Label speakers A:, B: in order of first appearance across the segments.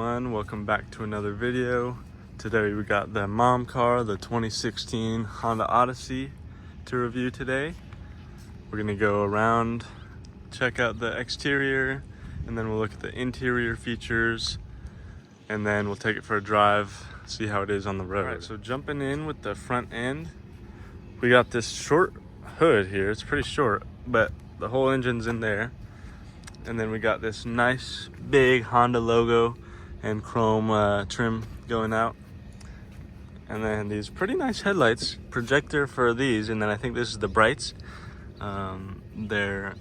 A: everyone, welcome back to another video. Today we got the mom car, the 2016 Honda Odyssey to review today. We're gonna go around, check out the exterior, and then we'll look at the interior features, and then we'll take it for a drive, see how it is on the road. All right, so jumping in with the front end, we got this short hood here. It's pretty short, but the whole engine's in there. And then we got this nice big Honda logo and chrome trim going out. And then these pretty nice headlights, projector for these, and then I think this is the brights, their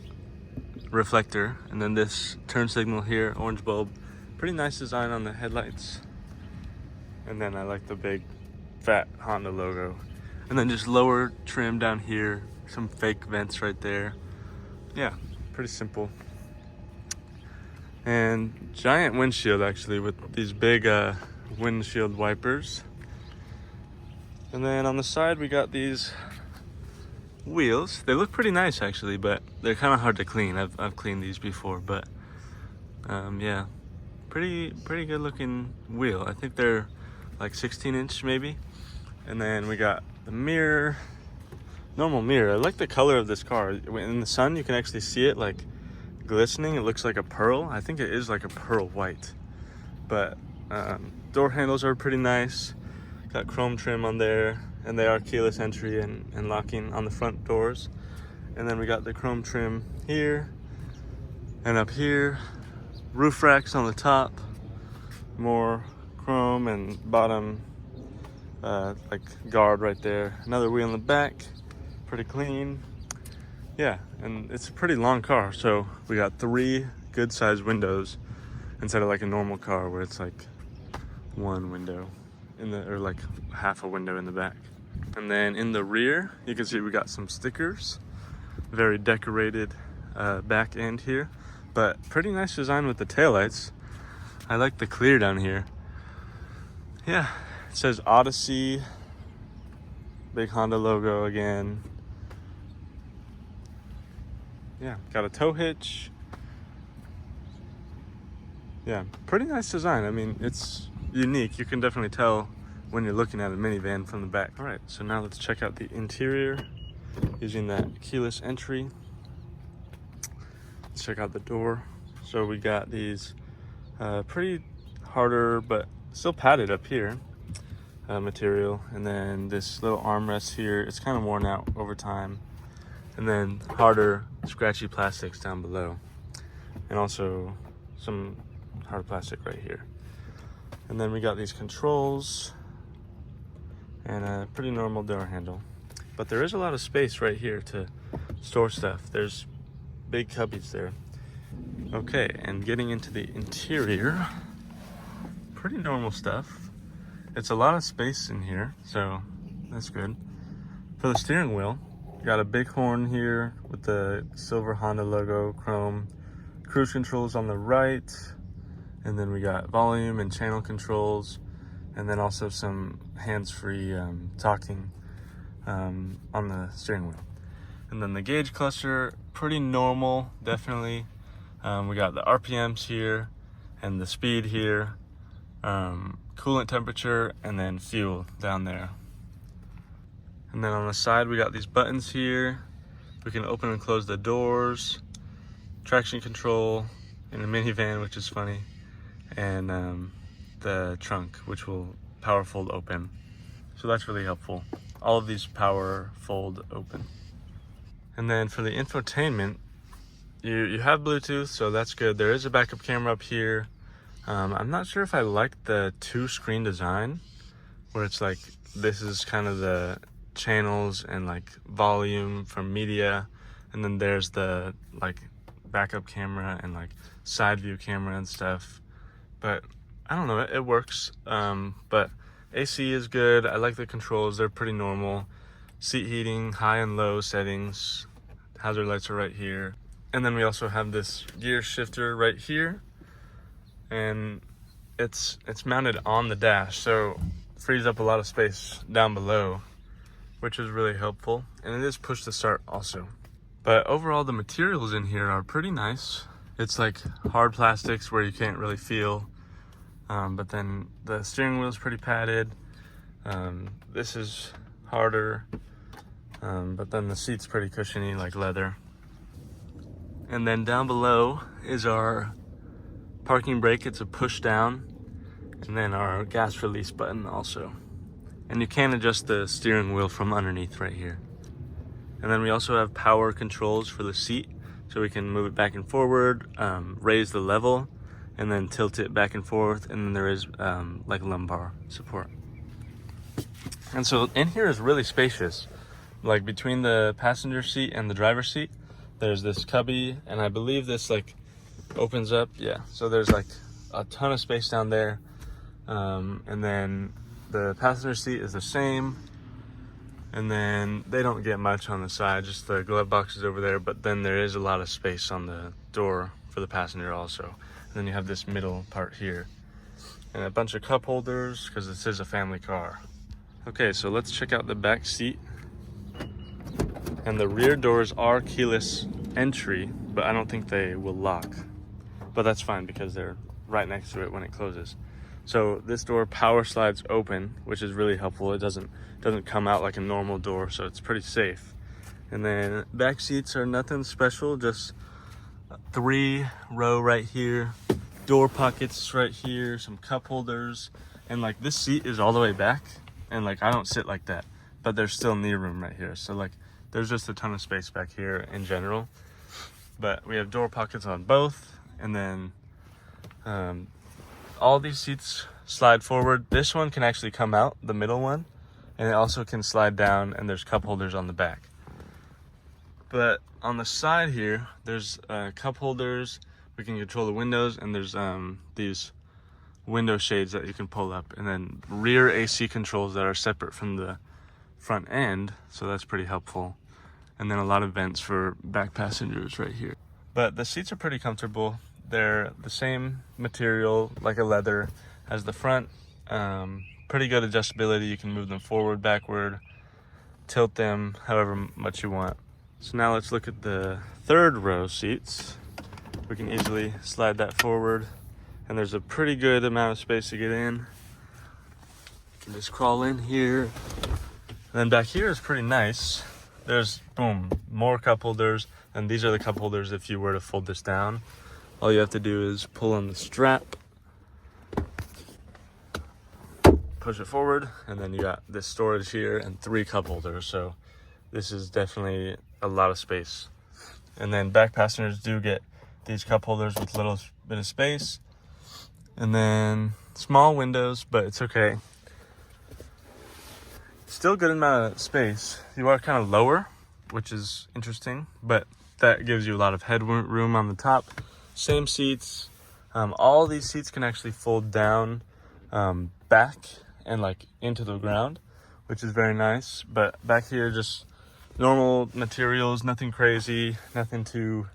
A: reflector, and then this turn signal here, orange bulb. Pretty nice design on the headlights. And then I like the big fat Honda logo. And then just lower trim down here, some fake vents right there. Yeah, pretty simple. And giant windshield actually with these big windshield wipers. And then on the side we got these wheels. They look pretty nice actually, but they're kind of hard to clean. I've cleaned these before, but yeah, pretty good looking wheel. I think they're like 16-inch maybe. And then we got the mirror, normal mirror. I like the color of this car. In the sun you can actually see it like glistening. It looks like a pearl. I think it is like a pearl white. But door handles are pretty nice. Got chrome trim on there, and they are keyless entry and locking on the front doors. And then we got the chrome trim here and up here. Roof racks on the top, more chrome, and bottom like guard right there. Another wheel in the back, pretty clean. Yeah, and it's a pretty long car, so we got 3 good sized windows instead of like a normal car where it's like one window in the, or like half a window in the back. And then in the rear, you can see we got some stickers, very decorated back end here, but pretty nice design with the taillights. I like the clear down here. Yeah, it says Odyssey, big Honda logo again. Yeah, got a tow hitch. Yeah, pretty nice design. I mean, it's unique. You can definitely tell when you're looking at a minivan from the back. All right, so now let's check out the interior using that keyless entry. Let's check out the door. So we got these pretty harder, but still padded up here material. And then this little armrest here, it's kind of worn out over time. And then harder, scratchy plastics down below. And also some hard plastic right here. And then we got these controls and a pretty normal door handle. But there is a lot of space right here to store stuff. There's big cubbies there. Okay, and getting into the interior, pretty normal stuff. It's a lot of space in here, so that's good. For the steering wheel, got a big horn here with the silver Honda logo, chrome. Cruise controls on the right. And then we got volume and channel controls. And then also some hands-free talking on the steering wheel. And then the gauge cluster, pretty normal, definitely. We got the RPMs here and the speed here. Coolant temperature, and then fuel down there. And then on the side, we got these buttons here. We can open and close the doors, traction control in a minivan, which is funny, and the trunk, which will power fold open. So that's really helpful. All of these power fold open. And then for the infotainment, you have Bluetooth, so that's good. There is a backup camera up here. I'm not sure if I like the 2-screen design, where it's like, this is kind of the channels and like volume from media, and then there's the like backup camera and like side view camera and stuff. But I don't know, it works. But AC is good. I like the controls, they're pretty normal. Seat heating, high and low settings. Hazard lights are right here. And then we also have this gear shifter right here, and it's mounted on the dash, so it frees up a lot of space down below, which is really helpful. And it is push to start also. But overall, the materials in here are pretty nice. It's like hard plastics where you can't really feel But then the steering wheel is pretty padded. This is harder, but then the seat's pretty cushiony, like leather. And then down below is our parking brake. It's a push down, and then our gas release button also. And you can adjust the steering wheel from underneath right here. And then we also have power controls for the seat, so we can move it back and forward, raise the level, and then tilt it back and forth. And then there is like lumbar support. And so in here is really spacious. Like between the passenger seat and the driver's seat, there's this cubby, and I believe this like opens up. Yeah, so there's like a ton of space down there. And then the passenger seat is the same. And then they don't get much on the side, just the glove box is over there, but then there is a lot of space on the door for the passenger also. And then you have this middle part here. And a bunch of cup holders, because this is a family car. Okay, so let's check out the back seat. And the rear doors are keyless entry, but I don't think they will lock. But that's fine because they're right next to it when it closes. So this door power slides open, which is really helpful. It doesn't come out like a normal door, so it's pretty safe. And then back seats are nothing special, just 3-row right here, door pockets right here, some cup holders, and like this seat is all the way back, and like I don't sit like that, but there's still knee room right here. So like there's just a ton of space back here in general. But we have door pockets on both, and then all these seats slide forward. This one can actually come out, the middle one, and it also can slide down, and there's cup holders on the back. But on the side here, there's cup holders. We can control the windows, and there's these window shades that you can pull up, and then rear AC controls that are separate from the front end, so that's pretty helpful. And then a lot of vents for back passengers right here. But the seats are pretty comfortable. They're the same material, like a leather, as the front. Pretty good adjustability. You can move them forward, backward, tilt them however much you want. So now let's look at the 3rd row seats. We can easily slide that forward, and there's a pretty good amount of space to get in. You can just crawl in here. And then back here is pretty nice. There's, boom, more cup holders, and these are the cup holders if you were to fold this down. All you have to do is pull on the strap, push it forward, and then you got this storage here and 3 cup holders. So this is definitely a lot of space. And then back passengers do get these cup holders with a little bit of space. And then small windows, but it's okay. Still good amount of space. You are kind of lower, which is interesting, but that gives you a lot of headroom on the top. Same seats. All these seats can actually fold down back and like into the ground, which is very nice. But back here, just normal materials, nothing crazy, nothing too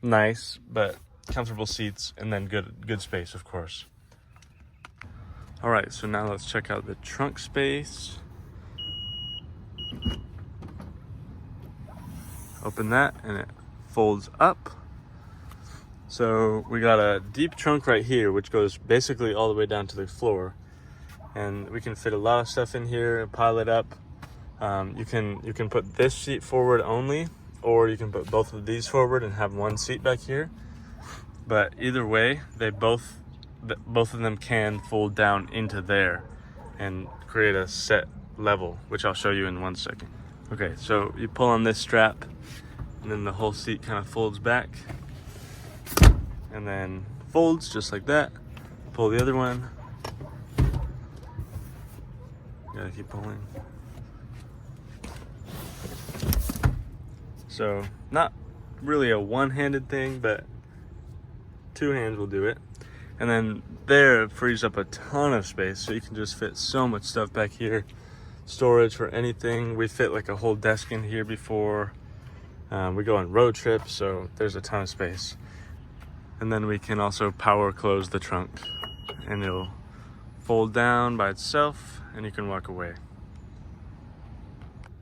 A: nice, but comfortable seats, and then good space, of course. All right, so now let's check out the trunk space. Open that and it folds up. So we got a deep trunk right here, which goes basically all the way down to the floor, and we can fit a lot of stuff in here and pile it up. You can put this seat forward only, or you can put both of these forward and have one seat back here. But either way, they both of them can fold down into there and create a set level, which I'll show you in 1 second. Okay, so you pull on this strap, and then the whole seat kind of folds back, and then folds just like that. Pull the other one. Gotta keep pulling. So not really a one-handed thing, but 2 hands will do it. And then there it frees up a ton of space, so you can just fit so much stuff back here. Storage for anything. We fit like a whole desk in here before. We go on road trips, so there's a ton of space. And then we can also power close the trunk, and it'll fold down by itself, and you can walk away.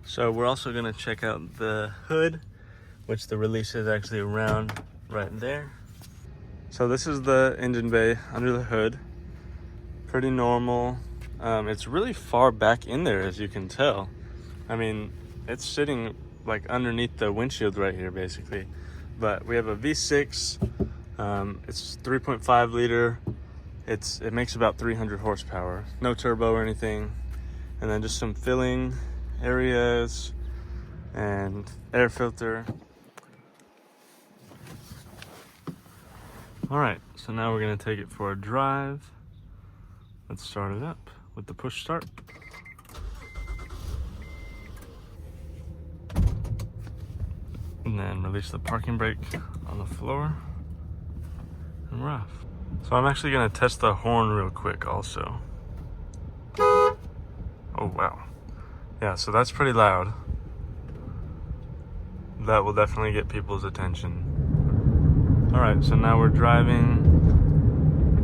A: So we're also gonna check out the hood, which the release is actually around right there. So this is the engine bay under the hood. pretty normal. It's really far back in there, as you can tell. I mean, it's sitting like underneath the windshield right here, basically. But we have a V6. It's 3.5 liter. It makes about 300 horsepower. No turbo or anything. And then just some filling areas and air filter. All right, so now we're gonna take it for a drive. Let's start it up with the push start. And then release the parking brake on the floor, and we're off. So I'm actually gonna test the horn real quick also. Oh wow. Yeah, so that's pretty loud. That will definitely get people's attention. All right, so now we're driving,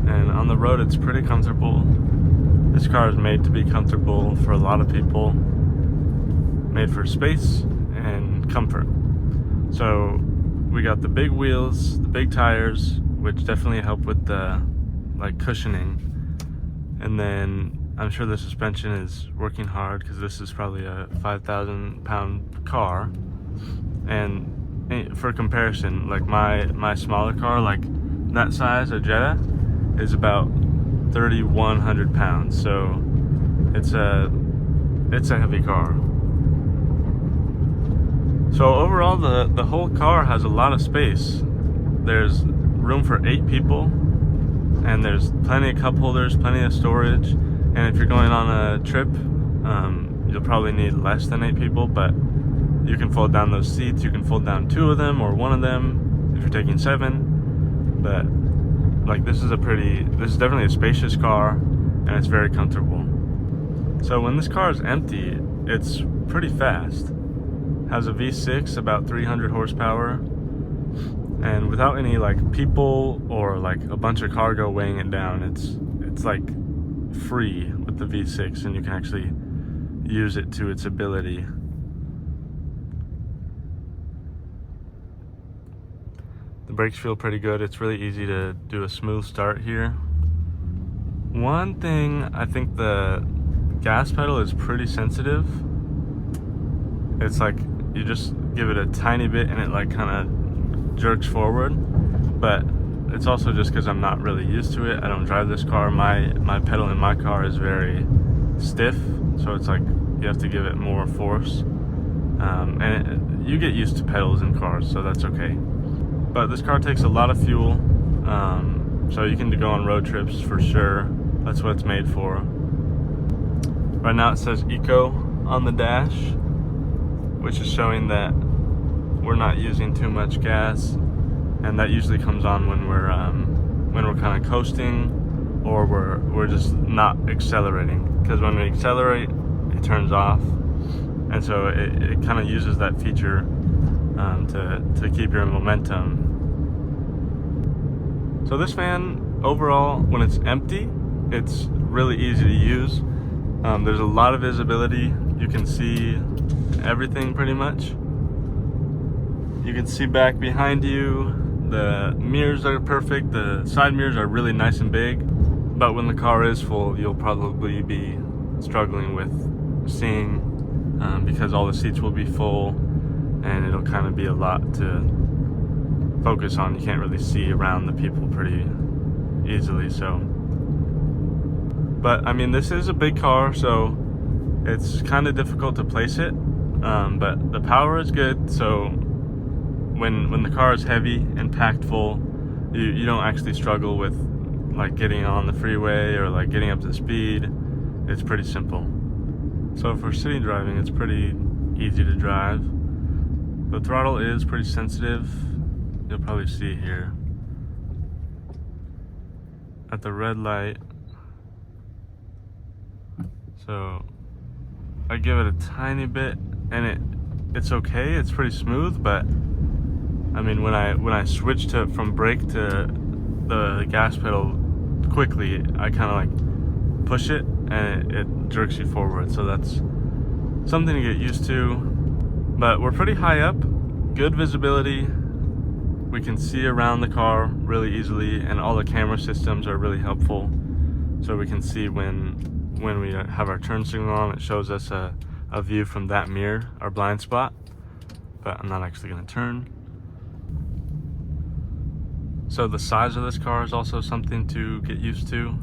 A: and on the road it's pretty comfortable. This car is made to be comfortable for a lot of people. Made for space and comfort. So we got the big wheels, the big tires, which definitely help with the like cushioning. And then I'm sure the suspension is working hard because this is probably a 5,000 pound car. And for comparison, like my smaller car, like that size, a Jetta, is about 3,100 pounds. So it's a heavy car. So overall, the whole car has a lot of space. There's room for 8 people, and there's plenty of cup holders, plenty of storage. And if you're going on a trip, you'll probably need less than 8 people, but you can fold down those seats. You can fold down 2 of them or 1 of them if you're taking 7. But like this is definitely a spacious car, and it's very comfortable. So when this car is empty, it's pretty fast. Has a V6, about 300 horsepower, and without any like people or like a bunch of cargo weighing it down, it's like free with the V6, and you can actually use it to its ability. The brakes feel pretty good. It's really easy to do a smooth start here. One thing, I think the gas pedal is pretty sensitive. It's like you just give it a tiny bit and it like kind of jerks forward, but it's also just because I'm not really used to it. I don't drive this car. My pedal in my car is very stiff, so it's like you have to give it more force. You get used to pedals in cars, so that's okay. But this car takes a lot of fuel, so you can go on road trips for sure. That's what it's made for. Right now it says Eco on the dash, which is showing that we're not using too much gas, and that usually comes on when we're kind of coasting, or we're just not accelerating. Because when we accelerate, it turns off, and so it kind of uses that feature to keep your momentum. So this fan, overall, when it's empty, it's really easy to use. There's a lot of visibility. You can see everything pretty much. You can see back behind you. The mirrors are perfect. The side mirrors are really nice and big. But when the car is full, you'll probably be struggling with seeing because all the seats will be full, and it'll kind of be a lot to focus on. You can't really see around the people pretty easily. So, but I mean, this is a big car, so it's kind of difficult to place it. But the power is good, so when the car is heavy and packed full, you don't actually struggle with like getting on the freeway or like getting up to speed. It's pretty simple. So for city driving, it's pretty easy to drive. The throttle is pretty sensitive. You'll probably see here at the red light. So I give it a tiny bit, and it's okay. It's pretty smooth, but I mean, when I switch from brake to the gas pedal quickly, I kind of like push it, and it jerks you forward. So that's something to get used to. But we're pretty high up, good visibility. We can see around the car really easily, and all the camera systems are really helpful. so we can see when we have our turn signal on. It shows us a view from that mirror, our blind spot, but I'm not actually going to turn. So the size of this car is also something to get used to.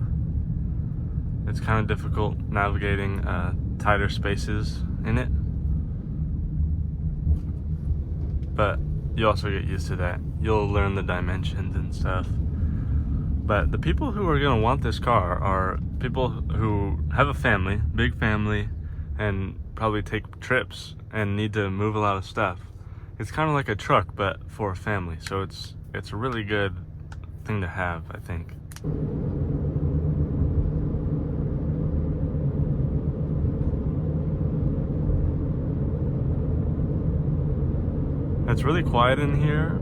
A: It's kind of difficult navigating tighter spaces in it, but you also get used to that. You'll learn the dimensions and stuff. But the people who are going to want this car are people who have a family, big family, and probably take trips and need to move a lot of stuff. It's kind of like a truck, but for a family. So it's a really good thing to have, I think. It's really quiet in here.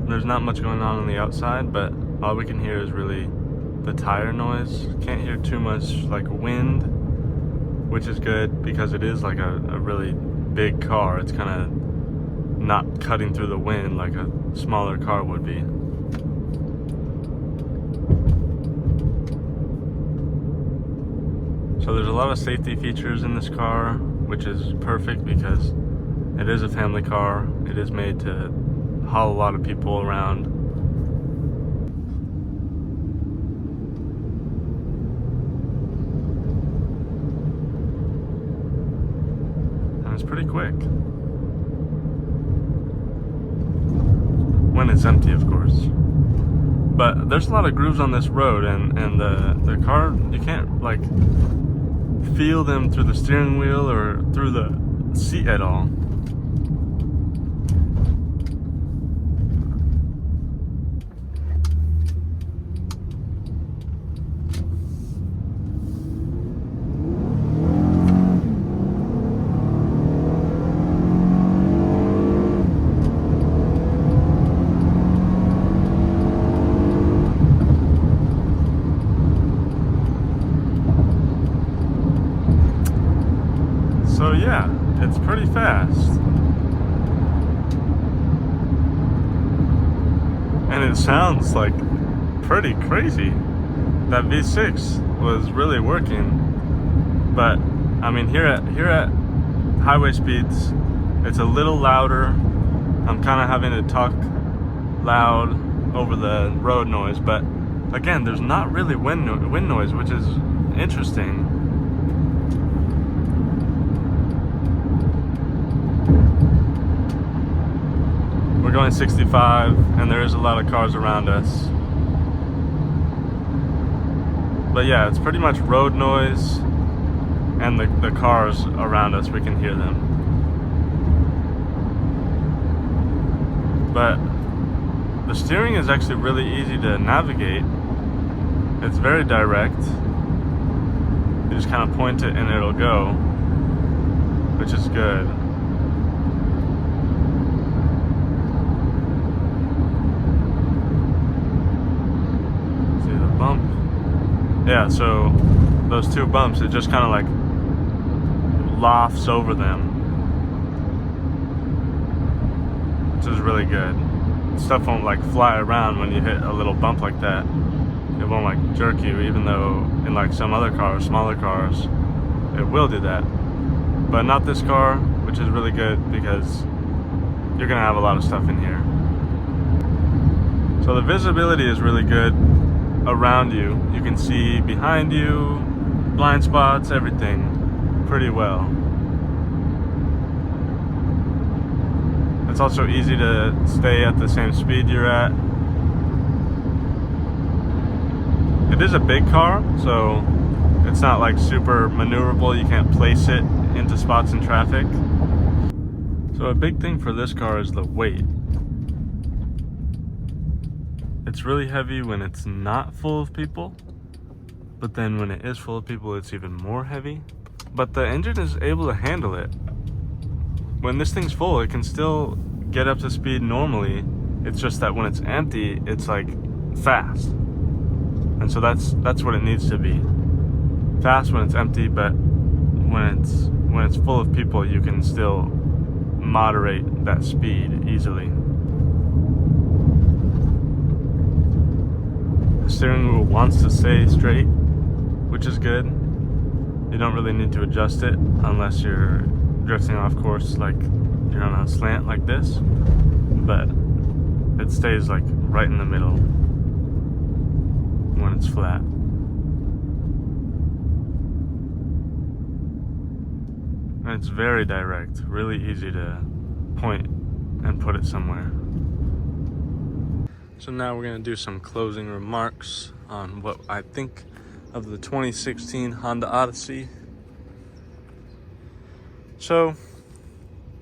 A: There's not much going on the outside, but all we can hear is really the tire noise. Can't hear too much like wind, which is good because it is like a really big car. It's kind of not cutting through the wind like a smaller car would be. So there's a lot of safety features in this car, which is perfect because it is a family car. It is made to haul a lot of people around. And it's pretty quick. When it's empty, of course. But there's a lot of grooves on this road, and the car, you can't like feel them through the steering wheel or through the seat at all. So yeah, it's pretty fast. And it sounds like pretty crazy. That V6 was really working. But I mean, here at highway speeds, it's a little louder. I'm kind of having to talk loud over the road noise, but again, there's not really wind noise, which is interesting. We're going 65, and there is a lot of cars around us. But yeah, it's pretty much road noise, and the cars around us, we can hear them. But the steering is actually really easy to navigate. It's very direct. You just kind of point it and it'll go, which is good. Bump. Yeah, so those two bumps, it just kind of like lofts over them, which is really good. Stuff won't like fly around when you hit a little bump like that. It won't like jerk you, even though in like some other cars, smaller cars, it will do that. But not this car, which is really good because you're gonna have a lot of stuff in here. So the visibility is really good around you. You can see behind you, blind spots, everything pretty well. It's also easy to stay at the same speed you're at. It is a big car, so it's not like super maneuverable. You can't place it into spots in traffic. So a big thing for this car is the weight. It's really heavy when it's not full of people, but then when it is full of people, it's even more heavy. But the engine is able to handle it. When this thing's full, it can still get up to speed normally. It's just that when it's empty, it's like fast. And so that's what it needs to be. Fast when it's empty, but when it's full of people, you can still moderate that speed easily. The steering wheel wants to stay straight, which is good. You don't really need to adjust it unless you're drifting off course, like you're on a slant like this, but it stays like right in the middle when it's flat. And it's very direct, really easy to point and put it somewhere. So now we're gonna do some closing remarks on what I think of the 2016 Honda Odyssey. So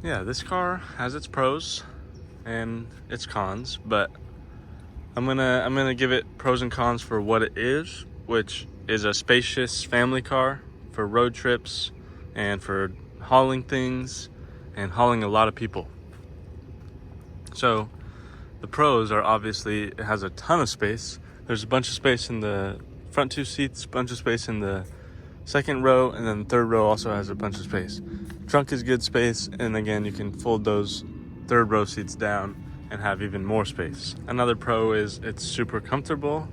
A: yeah, this car has its pros and its cons, but I'm gonna give it pros and cons for what it is, which is a spacious family car for road trips and for hauling things and hauling a lot of people. So the pros are obviously it has a ton of space. There's a bunch of space in the front two seats, a bunch of space in the second row, and then the third row also has a bunch of space. Trunk is good space, and again, you can fold those third row seats down and have even more space. Another pro is it's super comfortable.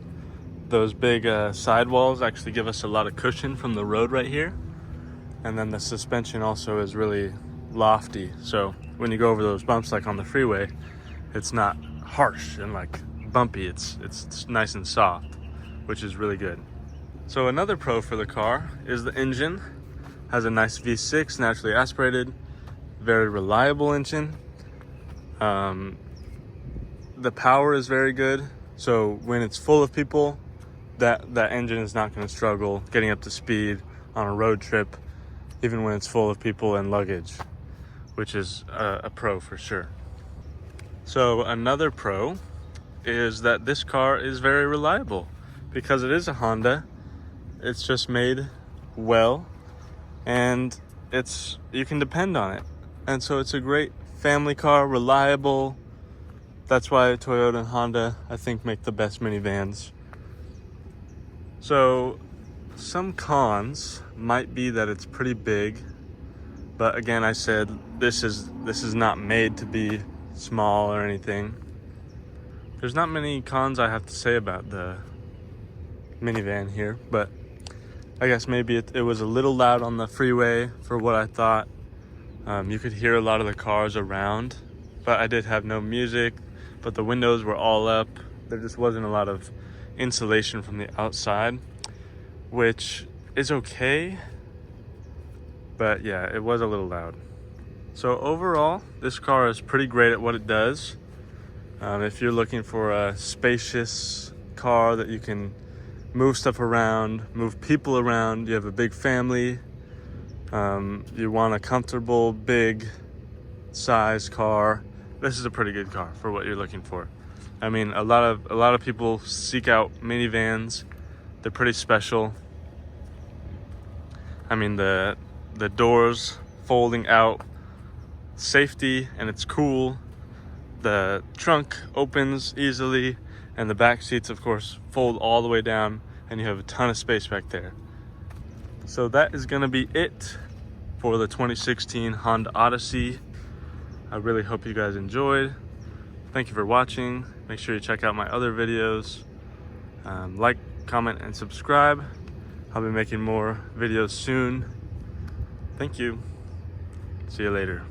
A: Those big sidewalls actually give us a lot of cushion from the road right here. And then the suspension also is really lofty. So when you go over those bumps like on the freeway, it's not harsh and like bumpy. It's nice and soft, which is really good. So another pro for the car is the engine. Has a nice V6, naturally aspirated, very reliable engine. The power is very good. So when it's full of people, that engine is not going to struggle getting up to speed on a road trip, even when it's full of people and luggage, which is a pro for sure. So another pro is that this car is very reliable because it is a Honda. It's just made well, and you can depend on it. And so it's a great family car, reliable. That's why Toyota and Honda, I think, make the best minivans. So some cons might be that it's pretty big, but again, I said this is not made to be small or anything. There's not many cons I have to say about the minivan here, but I guess maybe it was a little loud on the freeway for what I thought. You could hear a lot of the cars around, but I did have no music, but the windows were all up. There just wasn't a lot of insulation from the outside, which is okay, but yeah, it was a little loud. So overall, this car is pretty great at what it does. If you're looking for a spacious car that you can move stuff around, move people around, you have a big family, you want a comfortable, big size car, this is a pretty good car for what you're looking for. I mean, a lot of people seek out minivans. They're pretty special. I mean, the doors folding out, safety, and it's cool. The trunk opens easily, and the back seats, of course, fold all the way down, and you have a ton of space back there. So that is gonna be it for the 2016 Honda Odyssey. I really hope you guys enjoyed. Thank you for watching. Make sure you check out my other videos. Like, comment, and subscribe. I'll be making more videos soon. Thank you. See you later.